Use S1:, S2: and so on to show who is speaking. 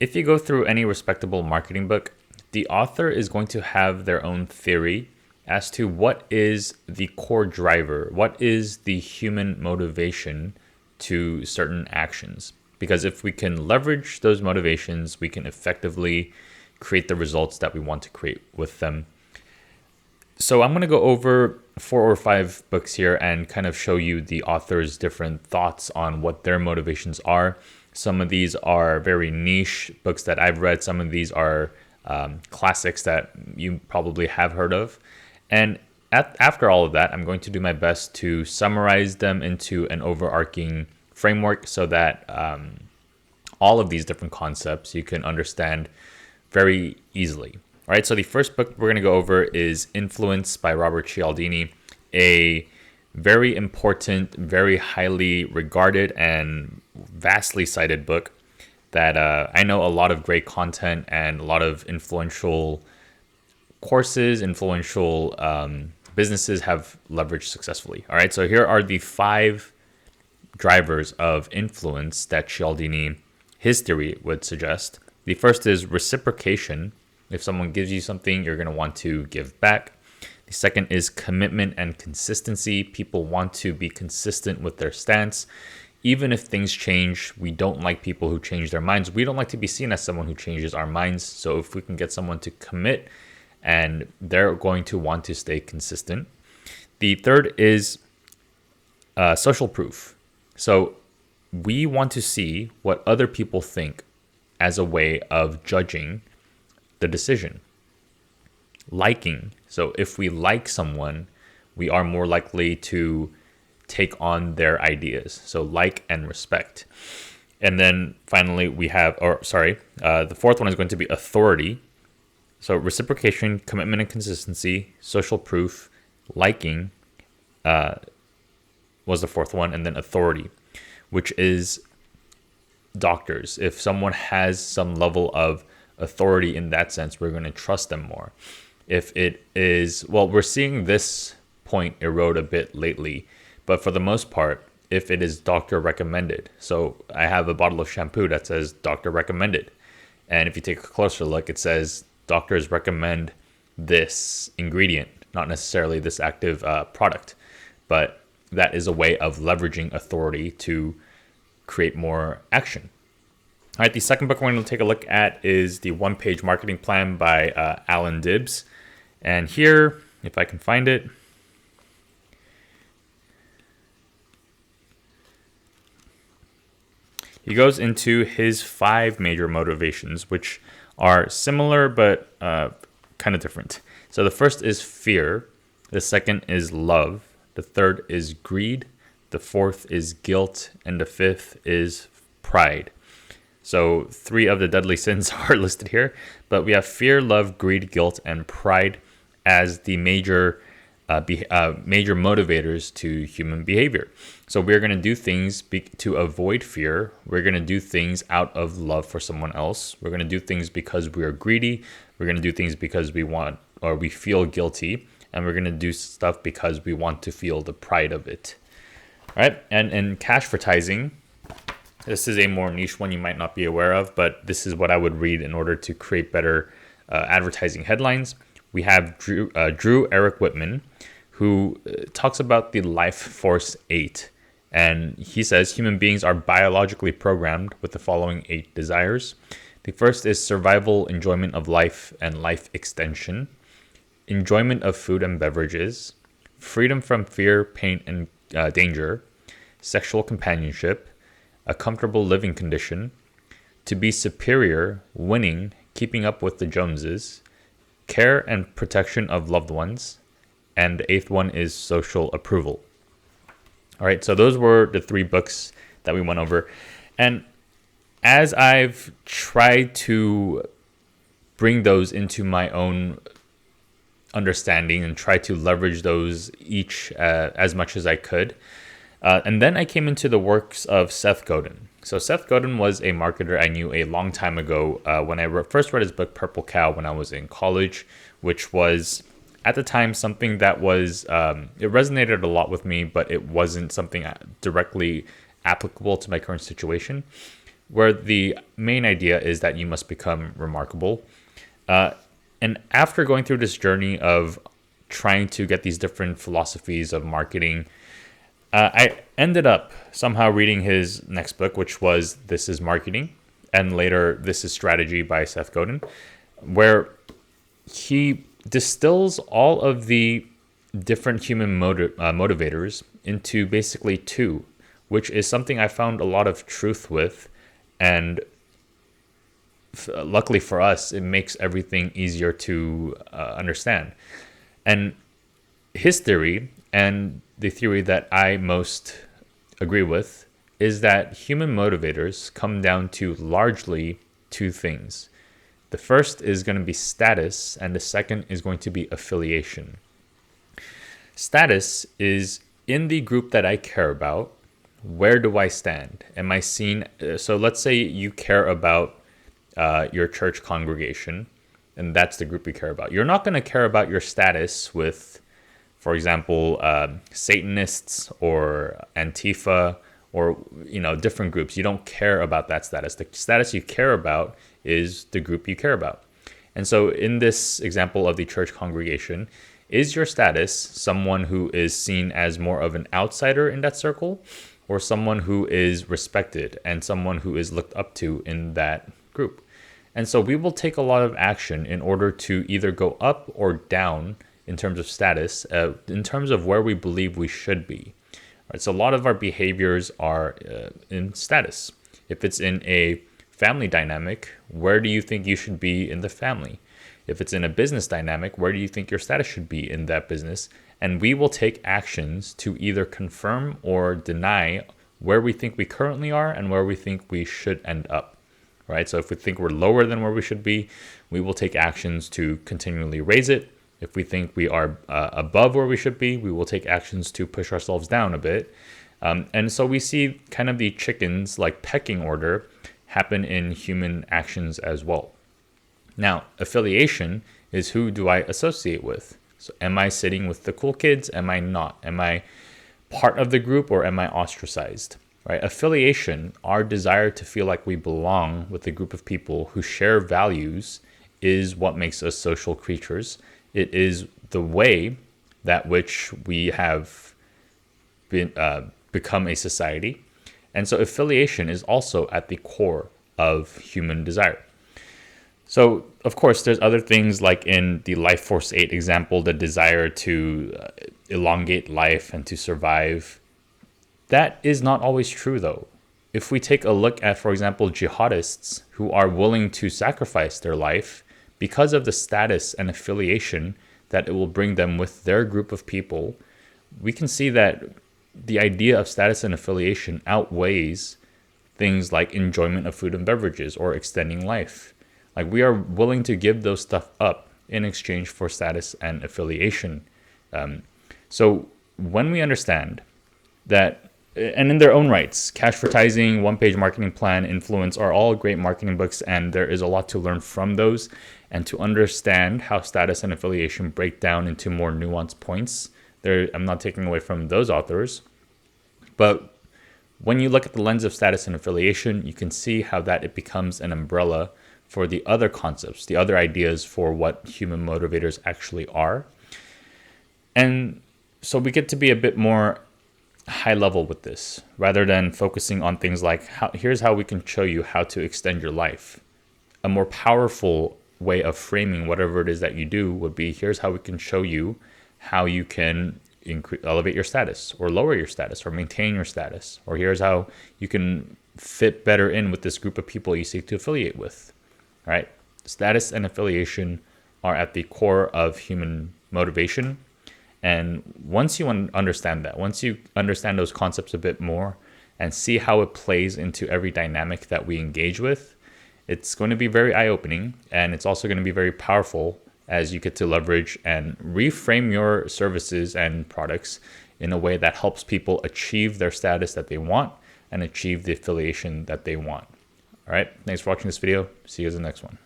S1: if you go through any respectable marketing book, the author is going to have their own theory as to what is the core driver, what is the human motivation to certain actions. Because if we can leverage those motivations, we can effectively create the results that we want to create with them. So I'm going to go over 4 or 5 books here and kind of show you the author's different thoughts on what their motivations are. Some of these are very niche books that I've read. Some of these are classics that you probably have heard of. And after all of that, I'm going to do my best to summarize them into an overarching framework so that all of these different concepts you can understand very easily. All right, so the first book we're going to go over is Influence by Robert Cialdini, a very important, very highly regarded and vastly cited book that I know a lot of great content and a lot of influential courses, influential businesses have leveraged successfully. All right, so here are the 5 drivers of influence that Cialdini, his theory, would suggest. The first is reciprocation. If someone gives you something, you're going to want to give back. The second is commitment and consistency. People want to be consistent with their stance. Even if things change, we don't like people who change their minds. We don't like to be seen as someone who changes our minds. So if we can get someone to commit, and they're going to want to stay consistent. The third is social proof. So we want to see what other people think as a way of judging the decision. Liking. So if we like someone, we are more likely to take on their ideas. So like and respect. And then finally we have, the fourth one is going to be authority. So reciprocation, commitment and consistency, social proof, liking was the fourth one, and then authority, which is doctors. If someone has some level of authority in that sense, we're going to trust them more. If it is, we're seeing this point erode a bit lately, but for the most part, if it is doctor recommended. So I have a bottle of shampoo that says doctor recommended. And if you take a closer look, it says doctors recommend this ingredient, not necessarily this active product, but that is a way of leveraging authority to create more action. All right, the second book we're going to take a look at is the One-Page Marketing Plan by Alan Dibbs. And here, if I can find it, he goes into his 5 major motivations, which are similar but kind of different. So the first is fear. The second is love. The third is greed. The fourth is guilt. And the fifth is pride. So 3 of the deadly sins are listed here. But we have fear, love, greed, guilt, and pride as the major motivators to human behavior. So we're going to do things to avoid fear. We're going to do things out of love for someone else. We're going to do things because we are greedy. We're going to do things because we want or we feel guilty. And we're going to do stuff because we want to feel the pride of it. All right. And in cash advertising, this is a more niche one you might not be aware of, but this is what I would read in order to create better advertising headlines. We have Drew Eric Whitman, who talks about the Life Force 8. And he says human beings are biologically programmed with the following 8 desires. The first is survival, enjoyment of life and life extension, enjoyment of food and beverages, freedom from fear, pain, and danger, sexual companionship, a comfortable living condition, to be superior, winning, keeping up with the Joneses, care and protection of loved ones, and the 8th one is social approval. All right, so those were the 3 books that we went over. And as I've tried to bring those into my own understanding and try to leverage those each as much as I could, and then I came into the works of Seth Godin. So Seth Godin was a marketer I knew a long time ago when I first read his book Purple Cow when I was in college, which was at the time something that was, it resonated a lot with me, but it wasn't something directly applicable to my current situation. where the main idea is that you must become remarkable. And after going through this journey of trying to get these different philosophies of marketing, I ended up somehow reading his next book, which was This is Marketing, and later This is Strategy by Seth Godin, where he distills all of the different human motivators into basically two, which is something I found a lot of truth with. And luckily for us, it makes everything easier to understand. And his theory, and the theory that I most agree with, is that human motivators come down to largely two things. The first is going to be status, and the second is going to be affiliation. Status is in the group that I care about. Where do I stand? Am I seen? So let's say you care about your church congregation, and that's the group you care about. You're not going to care about your status with, for example, Satanists or Antifa or different groups. You don't care about that status. The status you care about is the group you care about. And so in this example of the church congregation, is your status someone who is seen as more of an outsider in that circle, or someone who is respected and someone who is looked up to in that group? And so we will take a lot of action in order to either go up or down in terms of status, in terms of where we believe we should be. Right, so a lot of our behaviors are in status. If it's in a family dynamic, where do you think you should be in the family? If it's in a business dynamic, where do you think your status should be in that business? And we will take actions to either confirm or deny where we think we currently are and where we think we should end up. Right? So if we think we're lower than where we should be, we will take actions to continually raise it. If we think we are above where we should be, we will take actions to push ourselves down a bit. And so we see kind of the chickens like pecking order happen in human actions as well. Now, affiliation is who do I associate with? So am I sitting with the cool kids? Am I not? Am I part of the group or am I ostracized? Right? Affiliation, our desire to feel like we belong with a group of people who share values, is what makes us social creatures. It is the way that which we have been become a society. And so affiliation is also at the core of human desire. So, of course, there's other things like in the Life Force 8 example, the desire to elongate life and to survive. That is not always true, though. If we take a look at, for example, jihadists who are willing to sacrifice their life because of the status and affiliation that it will bring them with their group of people, we can see that the idea of status and affiliation outweighs things like enjoyment of food and beverages or extending life. Like, we are willing to give those stuff up in exchange for status and affiliation. So when we understand that, and in their own rights, Cashvertising, One Page Marketing Plan, Influence are all great marketing books, and there is a lot to learn from those. And to understand how status and affiliation break down into more nuanced points, I'm not taking away from those authors. But when you look at the lens of status and affiliation, you can see how that it becomes an umbrella for the other concepts, the other ideas for what human motivators actually are. And so we get to be a bit more high level with this, rather than focusing on things like, here's how we can show you how to extend your life. A more powerful way of framing whatever it is that you do would be, here's how we can show you how you can elevate your status or lower your status or maintain your status, or here's how you can fit better in with this group of people you seek to affiliate with. Right? Status and affiliation are at the core of human motivation. And once you understand that, once you understand those concepts a bit more and see how it plays into every dynamic that we engage with, it's going to be very eye-opening, and it's also going to be very powerful as you get to leverage and reframe your services and products in a way that helps people achieve their status that they want and achieve the affiliation that they want. All right, thanks for watching this video. See you in the next one.